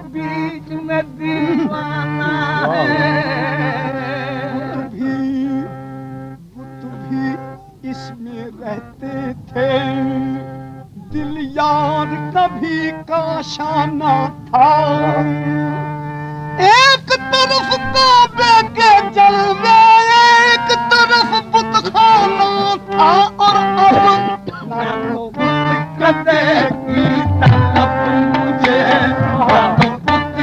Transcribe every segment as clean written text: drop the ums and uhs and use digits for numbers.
बीच में दीवाना है आशाना था। एक तरफ काबे के जलवे, एक तरफ बुतखाना था, और अब ना तो बुत की तलब मुझे, ना तो बुत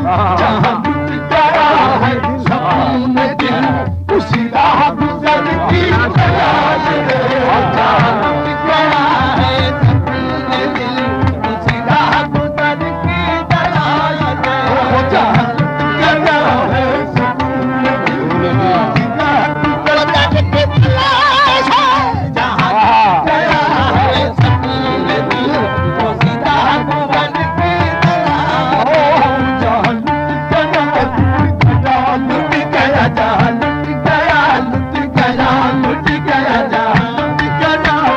जहाँ लुट गया है सुकून दिल उसी राह गुजर की तलाश है जहाँ लुट गया है सुकून दिल उसी राह गुजर की तलाश है जहाँ लुट गया है सुकून दिल उसी राह गुजर की तलाश है जहाँ लुट गया है सुकून दिल उसी राह गुजर की तलाश है जहाँ लुट गया जहाँ लुट गया लुट गया लुट गया जहाँ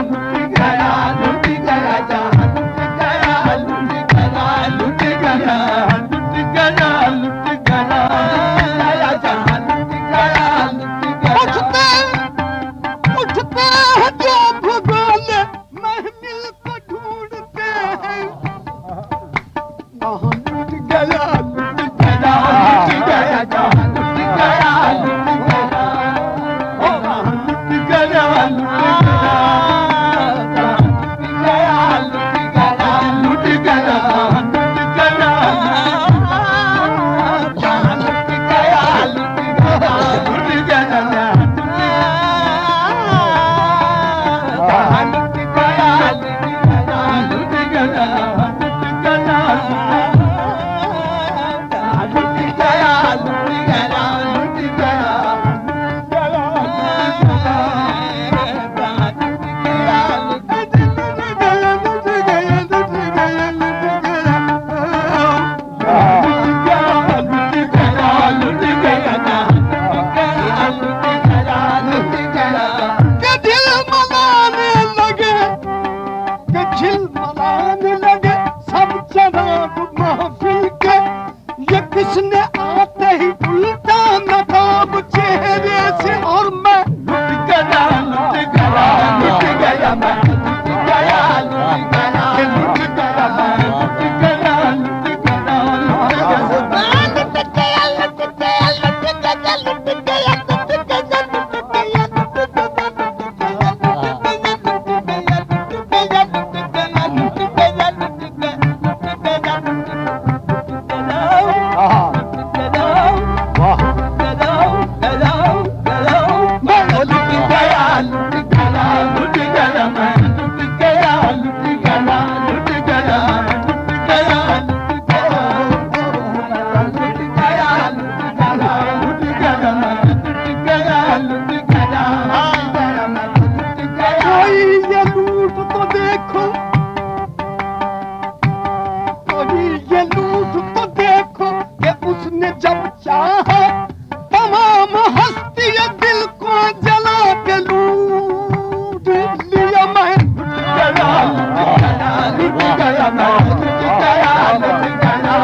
लुट गया लुट गया जहाँ लुट गया लुट गया लुट गया लुट गया लुट गया जहाँ लुट गया लुट गया उठते हैं जो भूगोल महमिल को ढूंढते हैं वहाँ लुट गया लुट गया लुट गया जहाँ लुट गया लुट गया वहाँ लुट गया लुट गया लुट गया लुट गया लुट गया जहाँ लुट गया लुट गया लुट गया जहाँ लुट गया लुट गया लुट गया लुट गया लुट गया लुट गया लुट झिलमिलाने लगे सब जनाब महफिल के ये किसने आते ही उल्टा नकाब चेहरे से और मैं लुट गया लुट गया लुट गया मैं लुट गया लुट गया लुट गया मैं लुट गया लुट गया लुट गया लुट गया लुट गया लुट गया लुट गया जब चाहा तमाम हस्ती दिल को जला के लूट लिया मैं लुट गया मैं लुट गया लुट गया लुट गया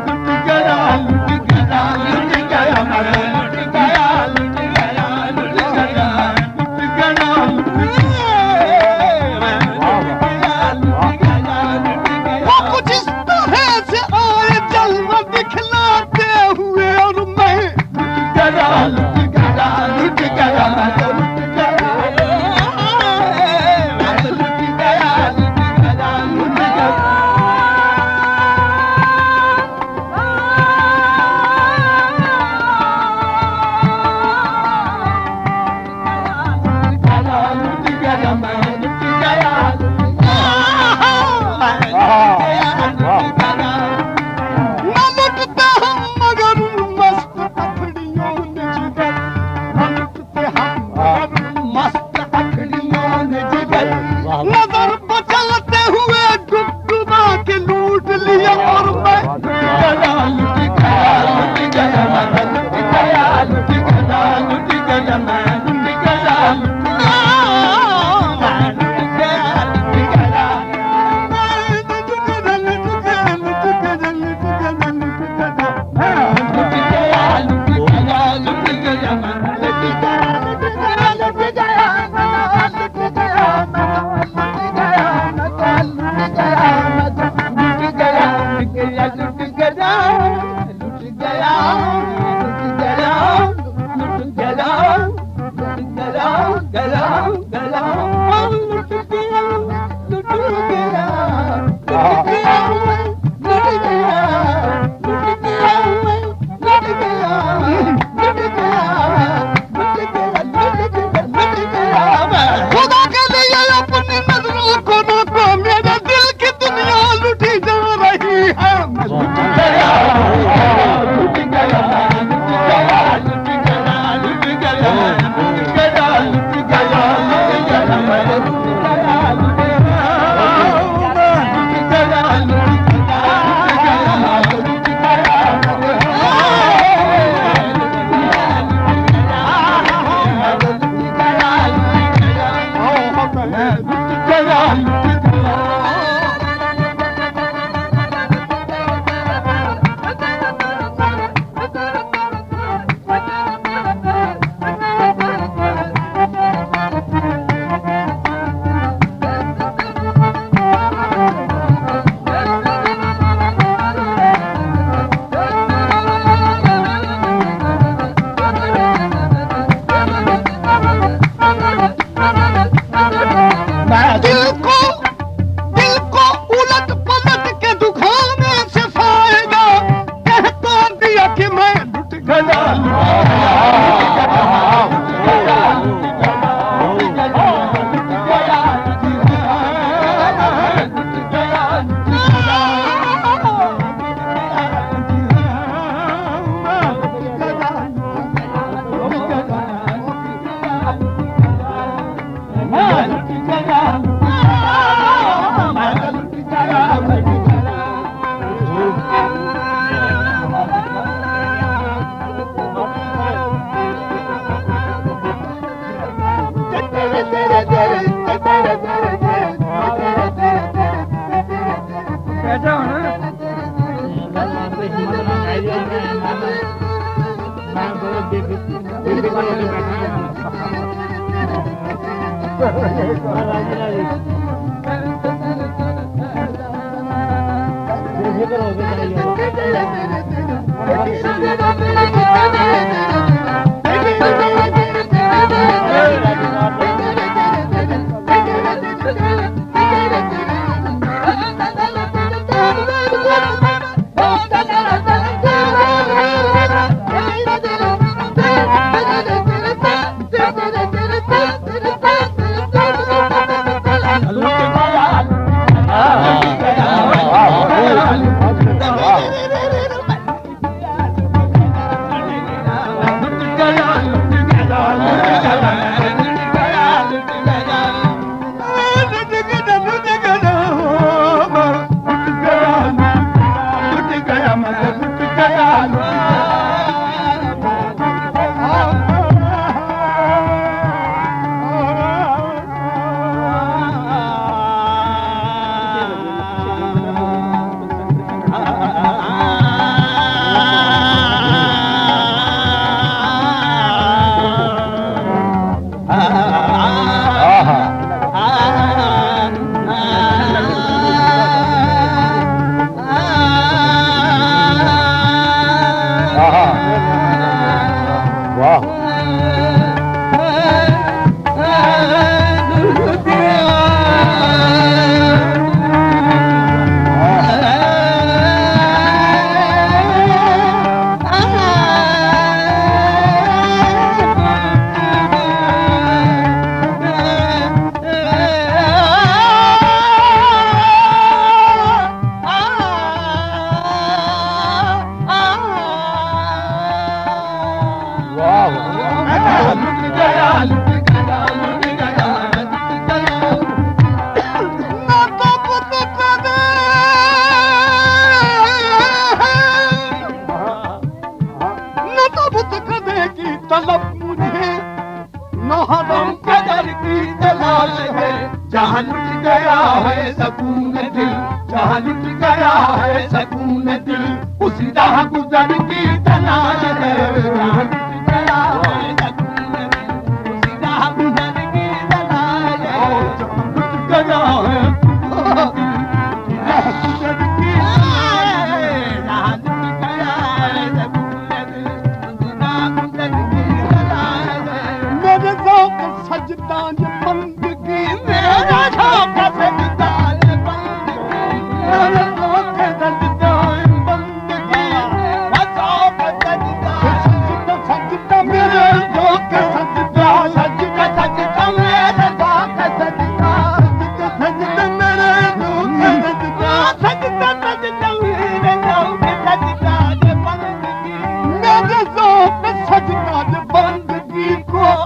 लुट गया लुट गया लुट गया मैं लुट गया लुट गया लुट गया लुट गया वो कुछ इस तरह से आए जलवा दिखलाते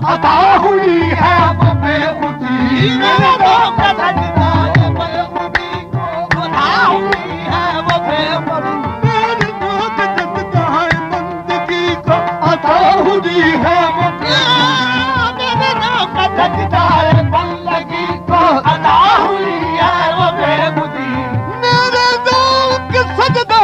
अता हुई है वो बेखुदी, मेरे दम का सजदा है बेखुदी को अता हुई है वो बेखुदी, मेरे दम का सजदा है बंदगी को अता हुई है वो बेखुदी, मेरे दम का सजदा है बंदगी को अता हुई है वो बेखुदी, मेरे दम का सजदा,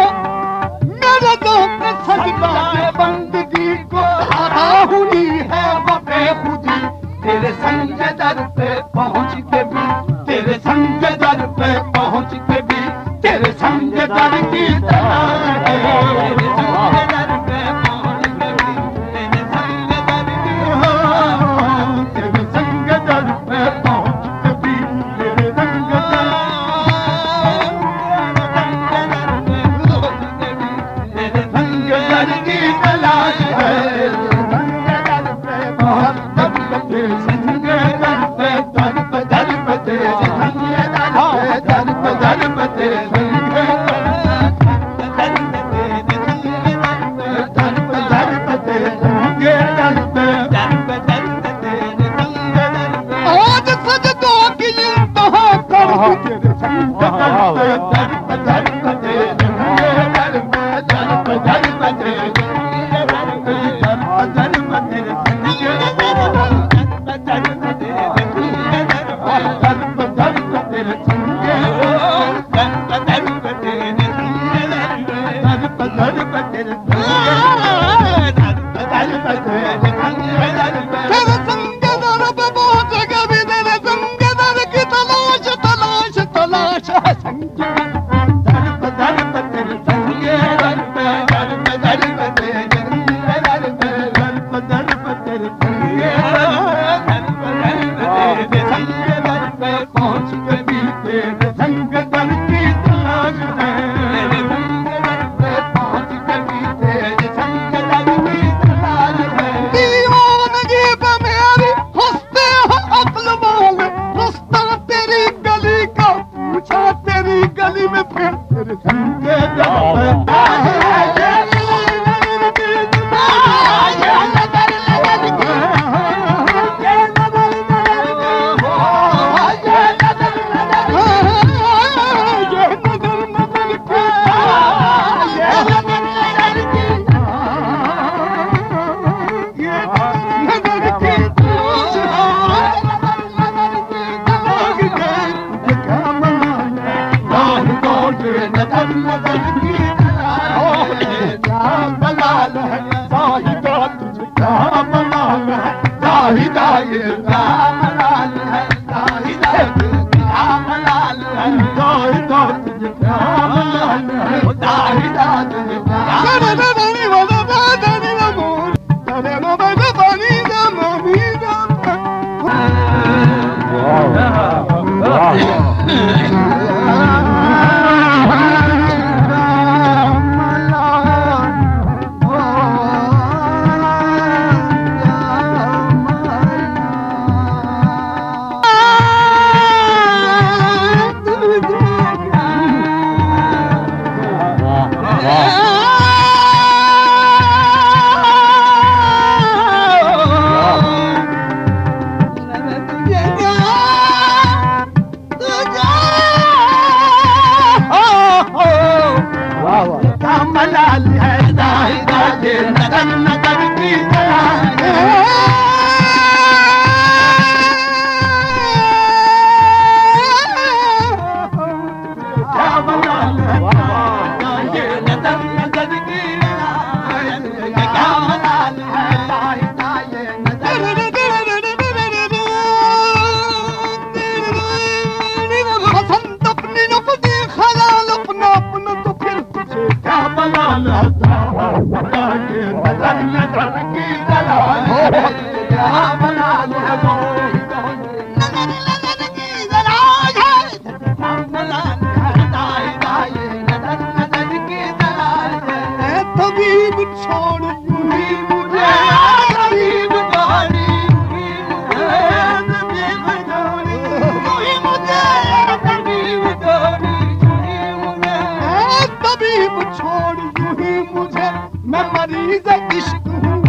मेरे दम का सजदा है बंदगी को अता हुई है वो बेखुदी, तेरे संग दर पे पहुंच के भी, तेरे संग दर पे पहुंच के भी, तेरे संग दर की तरह है, तेरे संग दर पे पहुंच के भी, तेरे संग दर की हो, तेरे संग दर पे पहुंच के भी, तेरे संग दर पे, तेरे संग दर की तलाश है, संग दर पे पहुंच तेरे संग दर पे दर पे दर पे तेरे संग दर पे दर पे तेरे संग दर पे दर पे तेरे संग दर पे दर पे दर पे तेरे संग दर पे आज सजदों की इंतहा कर तेरे संग दर पे दर पे दर पे तेरे संग दर पे दर पे दर पे तेरे संग दर पे दर पे तेरे मैं मरीज इश्क हूँ,